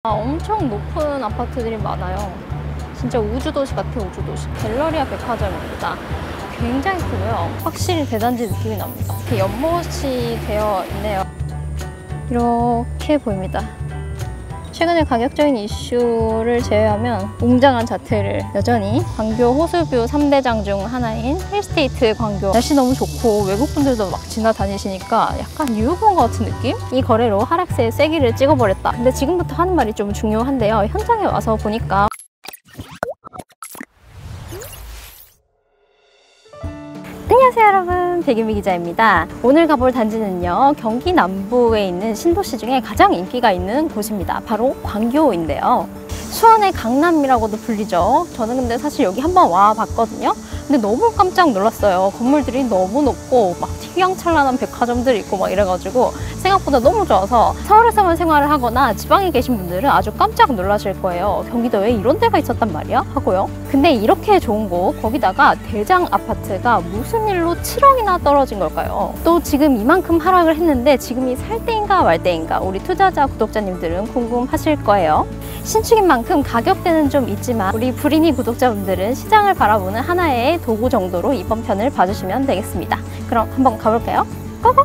엄청 높은 아파트들이 많아요. 진짜 우주도시 같아, 우주도시. 갤러리아 백화점입니다. 굉장히 크고요. 확실히 대단지 느낌이 납니다. 이렇게 연못이 되어 있네요. 이렇게 보입니다. 최근에 가격적인 이슈를 제외하면 웅장한 자태를 여전히 광교 호수뷰 3대장 중 하나인 힐스테이트 광교. 날씨 너무 좋고 외국분들도 막 지나다니시니까 약간 뉴욕 온 것 같은 느낌? 이 거래로 하락세의 세기를 찍어버렸다. 근데 지금부터 하는 말이 좀 중요한데요. 현장에 와서 보니까 안녕하세요 여러분, 백유미 기자입니다. 오늘 가볼 단지는요, 경기 남부에 있는 신도시 중에 가장 인기가 있는 곳입니다. 바로 광교인데요. 수원의 강남이라고도 불리죠. 저는 근데 사실 여기 한번 와봤거든요. 근데 너무 깜짝 놀랐어요. 건물들이 너무 높고 막 휘황찬란한 백화점들이 있고 막 이래가지고 생각보다 너무 좋아서 서울에서만 생활을 하거나 지방에 계신 분들은 아주 깜짝 놀라실 거예요. 경기도에 이런 데가 있었단 말이야? 하고요. 근데 이렇게 좋은 곳, 거기다가 대장 아파트가 무슨 일로 7억이나 떨어진 걸까요? 또 지금 이만큼 하락을 했는데 지금이 살 때인가 말 때인가 우리 투자자 구독자님들은 궁금하실 거예요. 신축인 만큼 가격대는 좀 있지만 우리 불인이 구독자분들은 시장을 바라보는 하나의 도구 정도로 이번 편을 봐주시면 되겠습니다. 그럼 한번 가볼까요? 고고!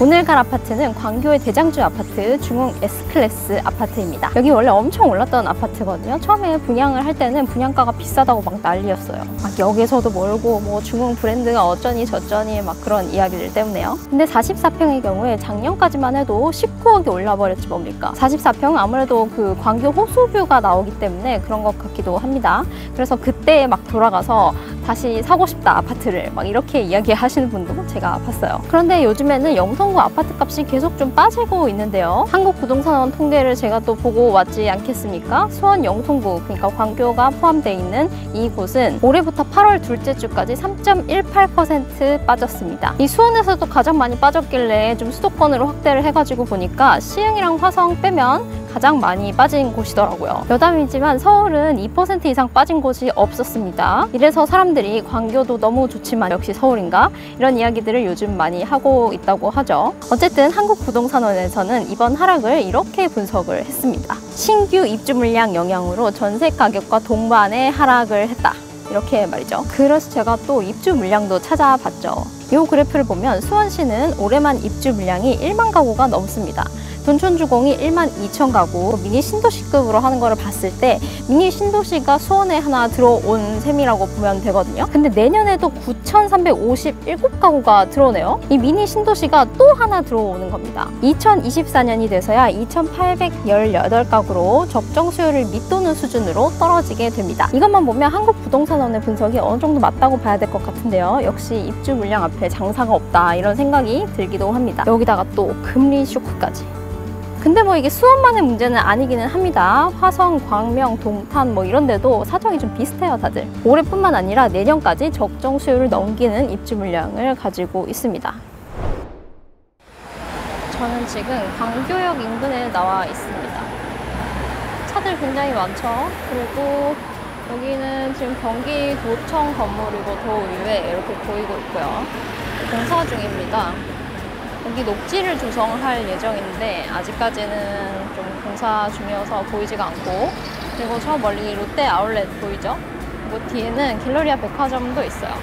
오늘 갈 아파트는 광교의 대장주 아파트 중흥 S클래스 아파트입니다. 여기 원래 엄청 올랐던 아파트거든요. 처음에 분양을 할 때는 분양가가 비싸다고 막 난리였어요. 막 역에서도 멀고 뭐 중흥 브랜드가 어쩌니 저쩌니 막 그런 이야기들 때문에요. 근데 44평의 경우에 작년까지만 해도 19억이 올라버렸지 뭡니까. 44평은 아무래도 그 광교 호수뷰가 나오기 때문에 그런 것 같기도 합니다. 그래서 그때 막 돌아가서 다시 사고 싶다 아파트를 막 이렇게 이야기하시는 분도 제가 봤어요. 그런데 요즘에는 영통구 아파트 값이 계속 좀 빠지고 있는데요. 한국부동산원 통계를 제가 또 보고 왔지 않겠습니까? 수원 영통구, 그러니까 광교가 포함되어 있는 이곳은 올해부터 8월 둘째 주까지 3.18% 빠졌습니다. 이 수원에서도 가장 많이 빠졌길래 좀 수도권으로 확대를 해가지고 보니까 시흥이랑 화성 빼면 가장 많이 빠진 곳이더라고요. 여담이지만 서울은 2% 이상 빠진 곳이 없었습니다. 이래서 사람들이 광교도 너무 좋지만 역시 서울인가? 이런 이야기들을 요즘 많이 하고 있다고 하죠. 어쨌든 한국부동산원에서는 이번 하락을 이렇게 분석을 했습니다. 신규 입주 물량 영향으로 전세 가격과 동반의 하락을 했다. 이렇게 말이죠. 그래서 제가 또 입주 물량도 찾아봤죠. 이 그래프를 보면 수원시는 올해만 입주 물량이 1만 가구가 넘습니다. 둔촌주공이 1만 2천 가구, 미니 신도시급으로 하는 거를 봤을 때 미니 신도시가 수원에 하나 들어온 셈이라고 보면 되거든요. 근데 내년에도 9,357가구가 들어오네요. 이 미니 신도시가 또 하나 들어오는 겁니다. 2024년이 돼서야 2,818가구로 적정 수요를 밑도는 수준으로 떨어지게 됩니다. 이것만 보면 한국부동산원의 분석이 어느 정도 맞다고 봐야 될 것 같은데요. 역시 입주 물량 앞에 장사가 없다 이런 생각이 들기도 합니다. 여기다가 또 금리 쇼크까지. 근데 뭐 이게 수원만의 문제는 아니기는 합니다. 화성, 광명, 동탄 뭐 이런 데도 사정이 좀 비슷해요, 다들. 올해뿐만 아니라 내년까지 적정 수요를 넘기는 입주 물량을 가지고 있습니다. 저는 지금 광교역 인근에 나와 있습니다. 차들 굉장히 많죠. 그리고 여기는 지금 경기도청 건물이고 도의회 이렇게 보이고 있고요. 공사 중입니다. 여기 녹지를 조성할 예정인데 아직까지는 좀 공사 중이어서 보이지가 않고, 그리고 저 멀리 롯데 아울렛 보이죠? 그리고 뒤에는 갤러리아 백화점도 있어요.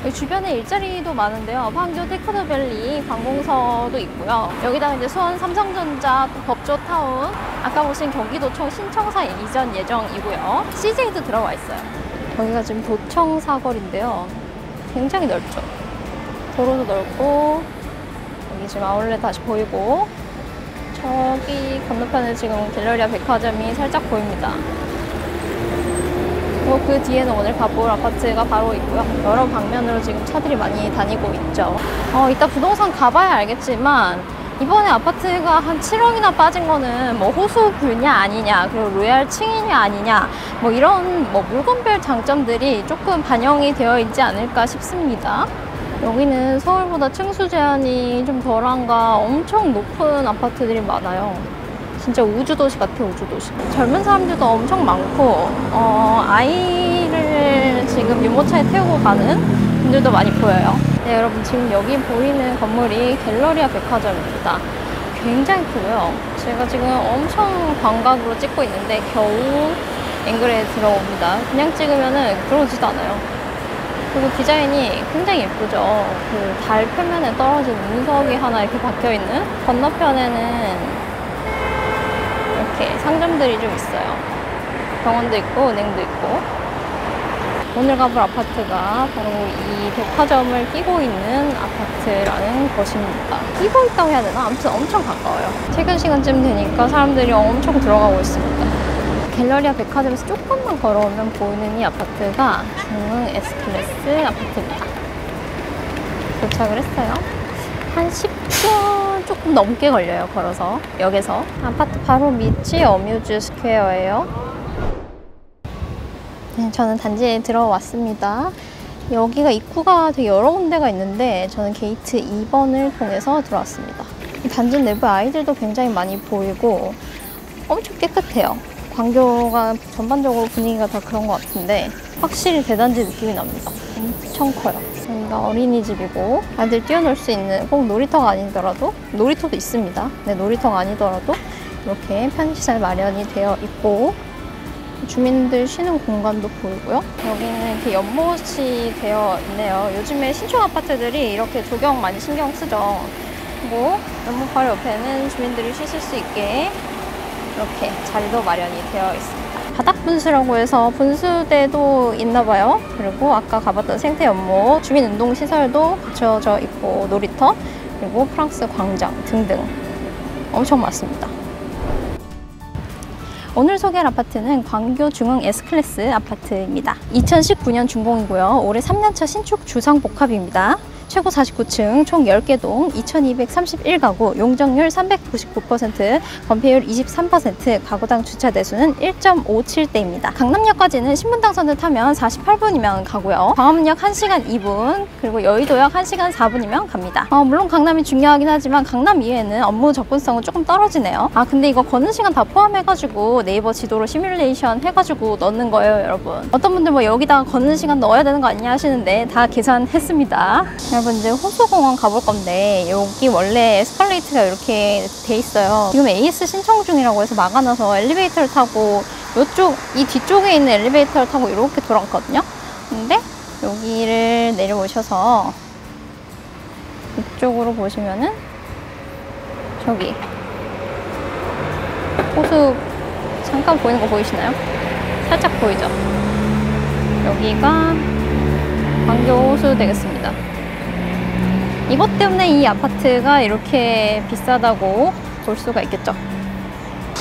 여기 주변에 일자리도 많은데요. 황교 테크노밸리 관공서도 있고요. 여기다가 이제 수원 삼성전자, 법조타운, 아까 보신 경기도청 신청사 이전 예정이고요. CJ도 들어와 있어요. 여기가 지금 도청 사거리인데요. 굉장히 넓죠. 도로도 넓고, 여기 지금 아울렛 다시 보이고, 저기 건너편에 지금 갤러리아 백화점이 살짝 보입니다. 그리고 그 뒤에는 오늘 가볼 아파트가 바로 있고요. 여러 방면으로 지금 차들이 많이 다니고 있죠. 이따 부동산 가봐야 알겠지만 이번에 아파트가 한 7억이나 빠진 거는 뭐 호수뷰냐 아니냐, 그리고 로얄 층이냐 아니냐, 뭐 이런 뭐 물건별 장점들이 조금 반영이 되어 있지 않을까 싶습니다. 여기는 서울보다 층수 제한이 좀 덜한가 엄청 높은 아파트들이 많아요. 진짜 우주도시 같아, 우주도시. 젊은 사람들도 엄청 많고 아이를 지금 유모차에 태우고 가는 분들도 많이 보여요. 네, 여러분 지금 여기 보이는 건물이 갤러리아 백화점입니다. 굉장히 크고요. 제가 지금 엄청 광각으로 찍고 있는데 겨우 앵글에 들어옵니다. 그냥 찍으면은 들어오지도 않아요. 그리고 디자인이 굉장히 예쁘죠. 그 달 표면에 떨어진 운석이 하나 이렇게 박혀있는, 건너편에는 이렇게 상점들이 좀 있어요. 병원도 있고 은행도 있고. 오늘 가볼 아파트가 바로 이 백화점을 끼고 있는 아파트라는 것입니다. 끼고 있다고 해야 되나? 아무튼 엄청 가까워요. 퇴근 시간쯤 되니까 사람들이 엄청 들어가고 있습니다. 갤러리아 백화점에서 조금만 걸어오면 보이는 이 아파트가 중흥 S클래스 아파트입니다. 도착을 했어요. 한 10분 조금 넘게 걸려요, 걸어서. 역에서. 아파트 바로 밑이 어뮤즈 스퀘어예요. 네, 저는 단지에 들어왔습니다. 여기가 입구가 되게 여러 군데가 있는데 저는 게이트 2번을 통해서 들어왔습니다. 단지 내부 아이들도 굉장히 많이 보이고 엄청 깨끗해요. 광교가 전반적으로 분위기가 다 그런 것 같은데 확실히 대단지 느낌이 납니다. 엄청 커요. 여기가 어린이집이고 아이들 뛰어놀 수 있는, 꼭 놀이터가 아니더라도, 놀이터도 있습니다. 네, 놀이터가 아니더라도 이렇게 편의시설 마련이 되어 있고 주민들 쉬는 공간도 보이고요. 여기는 이렇게 연못이 되어 있네요. 요즘에 신축 아파트들이 이렇게 조경 많이 신경 쓰죠. 그리고 연못 바로 옆에는 주민들이 쉬실 수 있게 이렇게 자리도 마련이 되어 있습니다. 바닥 분수라고 해서 분수대도 있나 봐요. 그리고 아까 가봤던 생태 연못, 주민 운동 시설도 갖춰져 있고, 놀이터, 그리고 프랑스 광장 등등 엄청 많습니다. 오늘 소개할 아파트는 광교 중흥 S클래스 아파트입니다. 2019년 준공이고요. 올해 3년차 신축 주상복합입니다. 최고 49층, 총 10개 동, 2231가구, 용적률 399%, 건폐율 23%, 가구당 주차 대수는 1.57대입니다. 강남역까지는 신분당선을 타면 48분이면 가고요. 광화문역 1시간 2분, 그리고 여의도역 1시간 4분이면 갑니다. 물론 강남이 중요하긴 하지만 강남 이외에는 업무 접근성은 조금 떨어지네요. 근데 이거 걷는 시간 다 포함해가지고 네이버 지도로 시뮬레이션 해가지고 넣는 거예요, 여러분. 어떤 분들 뭐 여기다가 걷는 시간 넣어야 되는 거 아니냐 하시는데 다 계산했습니다. 여러분, 이제 호수공원 가볼 건데 여기 원래 에스컬레이터가 이렇게 돼 있어요. 지금 AS 신청 중이라고 해서 막아놔서 엘리베이터를 타고 이쪽, 이 뒤쪽에 있는 엘리베이터를 타고 이렇게 돌아갔거든요. 근데 여기를 내려오셔서 이쪽으로 보시면은 저기 호수 잠깐 보이는 거 보이시나요? 살짝 보이죠? 여기가 광교 호수 되겠습니다. 이것 때문에 이 아파트가 이렇게 비싸다고 볼 수가 있겠죠.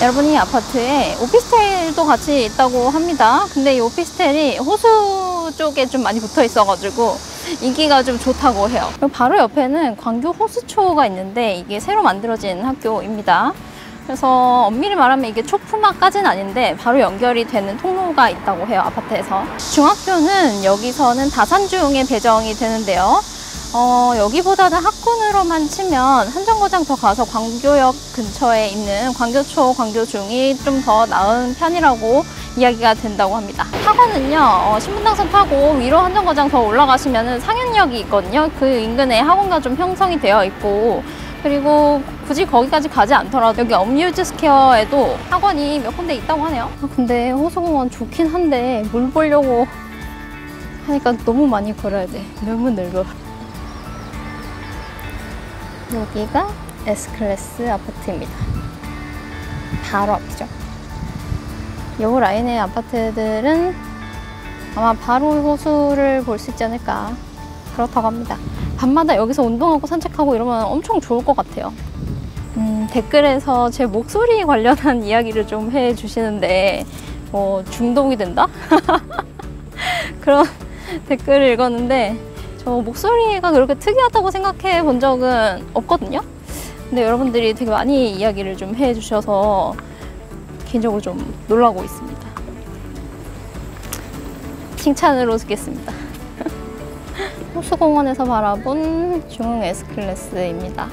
여러분, 이 아파트에 오피스텔도 같이 있다고 합니다. 근데 이 오피스텔이 호수 쪽에 좀 많이 붙어 있어가지고 인기가 좀 좋다고 해요. 그리고 바로 옆에는 광교 호수초가 있는데 이게 새로 만들어진 학교입니다. 그래서 엄밀히 말하면 이게 초품학까지는 아닌데 바로 연결이 되는 통로가 있다고 해요, 아파트에서. 중학교는 여기서는 다산중에 배정이 되는데요. 여기보다는 학군으로만 치면 한 정거장 더 가서 광교역 근처에 있는 광교초, 광교중이 좀 더 나은 편이라고 이야기가 된다고 합니다. 학원은요, 신분당선 타고 위로 한 정거장 더 올라가시면 상현역이 있거든요. 그 인근에 학원가 좀 형성이 되어 있고, 그리고 굳이 거기까지 가지 않더라도 여기 어뮤즈 스퀘어에도 학원이 몇 군데 있다고 하네요. 근데 호수공원 좋긴 한데 물 보려고 하니까 너무 많이 걸어야 돼. 너무 늙어. 여기가 S클래스 아파트입니다. 바로 앞이죠. 이 라인의 아파트들은 아마 바로 호수를 볼 수 있지 않을까, 그렇다고 합니다. 밤마다 여기서 운동하고 산책하고 이러면 엄청 좋을 것 같아요. 댓글에서 제 목소리 관련한 이야기를 좀 해주시는데 중독이 된다? 그런 댓글을 읽었는데 저 목소리가 그렇게 특이하다고 생각해 본 적은 없거든요. 근데 여러분들이 되게 많이 이야기를 좀 해주셔서 개인적으로 좀 놀라고 있습니다. 칭찬으로 듣겠습니다. 호수공원에서 바라본 중흥 S클래스입니다.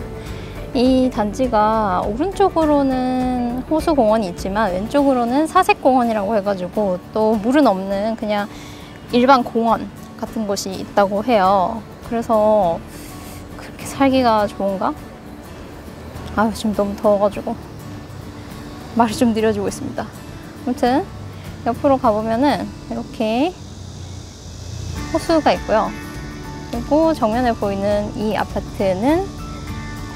이 단지가 오른쪽으로는 호수공원이 있지만 왼쪽으로는 사색공원이라고 해가지고 또 물은 없는 그냥 일반 공원 같은 곳이 있다고 해요. 그래서 그렇게 살기가 좋은가? 아, 지금 너무 더워가지고 말이 좀 느려지고 있습니다. 아무튼 옆으로 가보면은 이렇게 호수가 있고요. 그리고 정면에 보이는 이 아파트는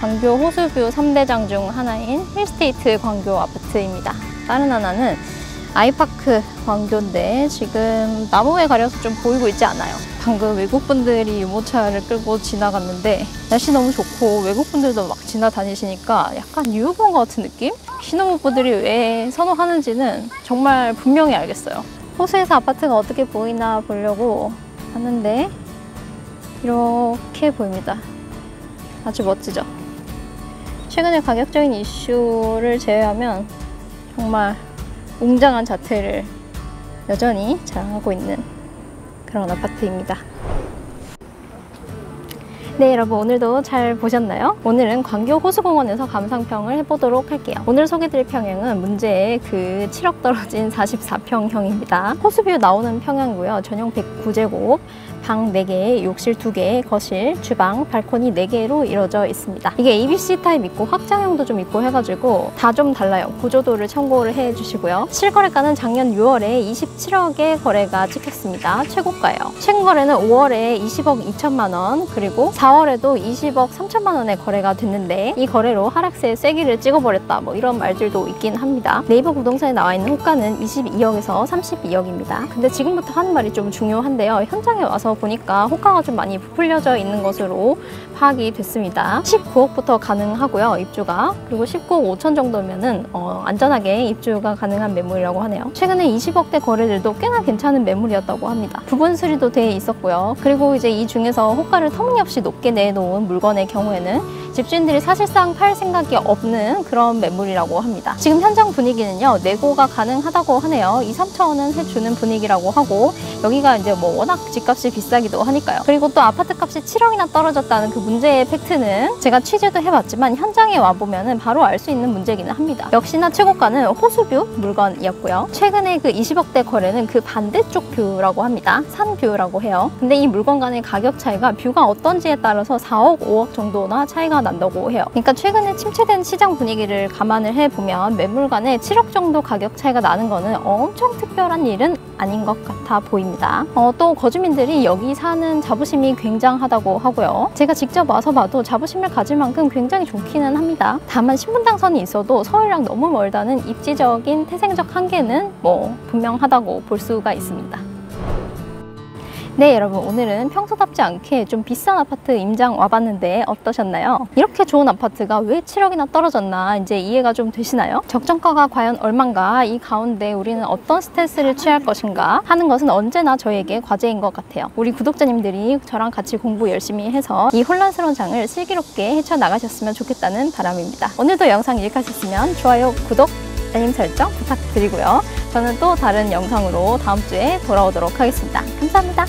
광교 호수뷰 3대장 중 하나인 힐스테이트 광교 아파트입니다. 다른 하나는 아이파크 광교인데 지금 나무에 가려서 좀 보이고 있지 않아요. 방금 외국분들이 유모차를 끌고 지나갔는데 날씨 너무 좋고 외국분들도 막 지나다니시니까 약간 뉴욕 온 것 같은 느낌? 신혼부부들이 왜 선호하는지는 정말 분명히 알겠어요. 호수에서 아파트가 어떻게 보이나 보려고 하는데 이렇게 보입니다. 아주 멋지죠? 최근에 가격적인 이슈를 제외하면 정말 웅장한 자태를 여전히 자랑하고 있는 그런 아파트입니다. 네, 여러분 오늘도 잘 보셨나요? 오늘은 광교 호수공원에서 감상평을 해보도록 할게요. 오늘 소개드릴 평형은 문제의 그 7억 떨어진 44평형입니다. 호수뷰 나오는 평형이고요. 전용 109제곱, 방 4개, 욕실 2개, 거실, 주방, 발코니 4개로 이루어져 있습니다. 이게 ABC 타입 있고 확장형도 좀 있고 해가지고 다 좀 달라요. 구조도를 참고를 해주시고요. 실거래가는 작년 6월에 27억의 거래가 찍혔습니다. 최고가예요. 최근 거래는 5월에 20억 2천만 원, 그리고 4월에도 20억 3천만 원의 거래가 됐는데 이 거래로 하락세에 쐐기를 찍어버렸다, 뭐 이런 말들도 있긴 합니다. 네이버 부동산에 나와 있는 호가는 22억에서 32억입니다. 근데 지금부터 하는 말이 좀 중요한데요. 현장에 와서 보니까 호가가 좀 많이 부풀려져 있는 것으로 파악이 됐습니다. 19억부터 가능하고요, 입주가. 그리고 19억 5천 정도면은 안전하게 입주가 가능한 매물이라고 하네요. 최근에 20억대 거래들도 꽤나 괜찮은 매물이었다고 합니다. 부분 수리도 돼 있었고요. 그리고 이제 이 중에서 호가를 터무니없이 높게 내놓은 물건의 경우에는 집주인들이 사실상 팔 생각이 없는 그런 매물이라고 합니다. 지금 현장 분위기는요, 내고가 가능하다고 하네요. 2, 3천원은 해주는 분위기라고 하고, 여기가 이제 뭐 워낙 집값이 비싸기도 하니까요. 그리고 또 아파트 값이 7억이나 떨어졌다는 그 문제의 팩트는 제가 취재도 해봤지만 현장에 와보면은 바로 알 수 있는 문제기는 합니다. 역시나 최고가는 호수뷰 물건이었고요. 최근에 그 20억대 거래는 그 반대쪽 뷰라고 합니다. 산뷰라고 해요. 근데 이 물건 간의 가격 차이가 뷰가 어떤지에 따라서 4억, 5억 정도나 차이가 난다고 해요. 그러니까 최근에 침체된 시장 분위기를 감안을 해보면 매물 간에 7억 정도 가격 차이가 나는 거는 엄청 특별한 일은 아닌 것 같아 보입니다. 또 거주민들이 여기 사는 자부심이 굉장하다고 하고요. 제가 직접 와서 봐도 자부심을 가질 만큼 굉장히 좋기는 합니다. 다만 신분당선이 있어도 서울이랑 너무 멀다는 입지적인 태생적 한계는 뭐 분명하다고 볼 수가 있습니다. 네, 여러분 오늘은 평소답지 않게 좀 비싼 아파트 임장 와봤는데 어떠셨나요? 이렇게 좋은 아파트가 왜 7억이나 떨어졌나 이제 이해가 좀 되시나요? 적정가가 과연 얼만가, 이 가운데 우리는 어떤 스탠스를 취할 것인가 하는 것은 언제나 저에게 과제인 것 같아요. 우리 구독자님들이 저랑 같이 공부 열심히 해서 이 혼란스러운 장을 슬기롭게 헤쳐나가셨으면 좋겠다는 바람입니다. 오늘도 영상 유익하셨으면 좋아요, 구독, 알림 설정 부탁드리고요. 저는 또 다른 영상으로 다음 주에 돌아오도록 하겠습니다. 감사합니다.